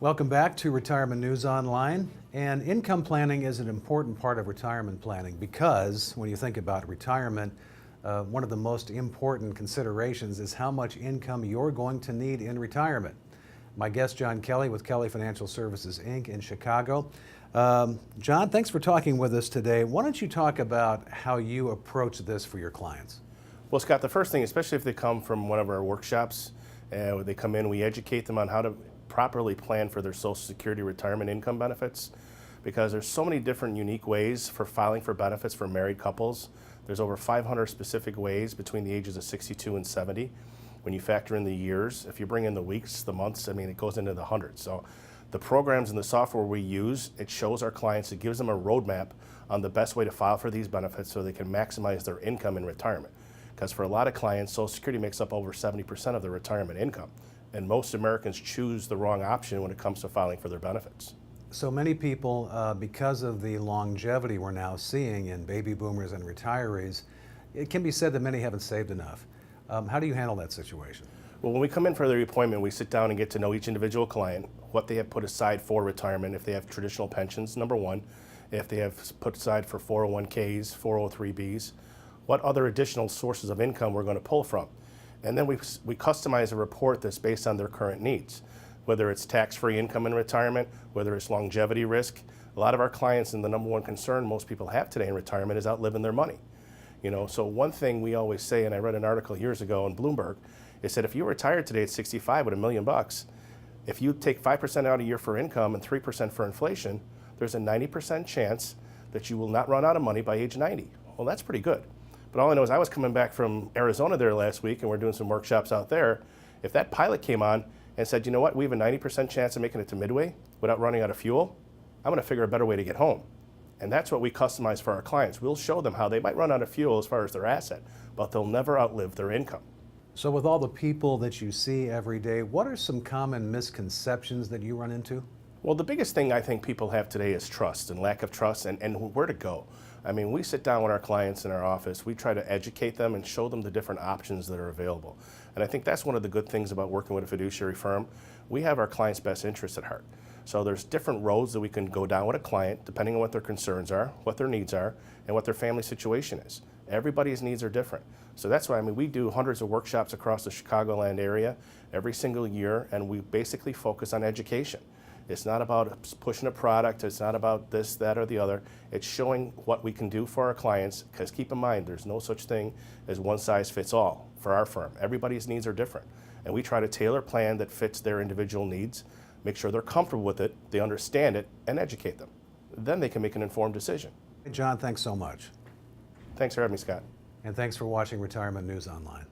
Welcome back to Retirement News Online. And income planning is an important part of retirement planning because when you think about retirement, one of the most important considerations is how much income you're going to need in retirement. My guest, John Kelly with Kelly Financial Services, Inc. in Chicago. John, thanks for talking with us today. Why don't you talk about how you approach this for your clients? Well, Scott, the first thing, especially if they come from one of our workshops, when they come in, we educate them on how to properly plan for their Social Security retirement income benefits, because there's so many different unique ways for filing for benefits for married couples. There's over 500 specific ways between the ages of 62 and 70. When you factor in the years, if you bring in the weeks, the months, I mean, it goes into the hundreds. So the programs and the software we use, it shows our clients, it gives them a roadmap on the best way to file for these benefits so they can maximize their income in retirement. Because for a lot of clients, Social Security makes up over 70% of their retirement income. And most Americans choose the wrong option when it comes to filing for their benefits. So many people, because of the longevity we're now seeing in baby boomers and retirees, it can be said that many haven't saved enough. How do you handle that situation? Well, when we come in for their appointment, we sit down and get to know each individual client, what they have put aside for retirement, if they have traditional pensions, number one, if they have put aside for 401ks, 403bs, what other additional sources of income we're going to pull from. And then we customize a report that's based on their current needs, whether it's tax-free income in retirement, whether it's longevity risk. A lot of our clients, and the number one concern most people have today in retirement, is outliving their money. You know, so one thing we always say, and I read an article years ago in Bloomberg, it said if you retired today at 65 with $1 million, if you take 5% out a year for income and 3% for inflation, there's a 90% chance that you will not run out of money by age 90. Well, that's pretty good. But all I know is I was coming back from Arizona there last week, and we're doing some workshops out there. If that pilot came on and said, you know what, we have a 90% chance of making it to Midway without running out of fuel, I'm going to figure a better way to get home. And that's what we customize for our clients. We'll show them how they might run out of fuel as far as their asset, but they'll never outlive their income. So with all the people that you see every day, what are some common misconceptions that you run into? Well, the biggest thing I think people have today is trust and lack of trust and where to go. I mean, we sit down with our clients in our office, we try to educate them and show them the different options that are available. And I think that's one of the good things about working with a fiduciary firm. We have our client's best interests at heart. So there's different roads that we can go down with a client depending on what their concerns are, what their needs are, and what their family situation is. Everybody's needs are different. So that's why, I mean, we do hundreds of workshops across the Chicagoland area every single year, and we basically focus on education. It's not about pushing a product, it's not about this, that, or the other. It's showing what we can do for our clients, because keep in mind, there's no such thing as one size fits all for our firm. Everybody's needs are different, and we try to tailor a plan that fits their individual needs, make sure they're comfortable with it, they understand it, and educate them. Then they can make an informed decision. Hey, John, thanks so much. Thanks for having me, Scott. And thanks for watching Retirement News Online.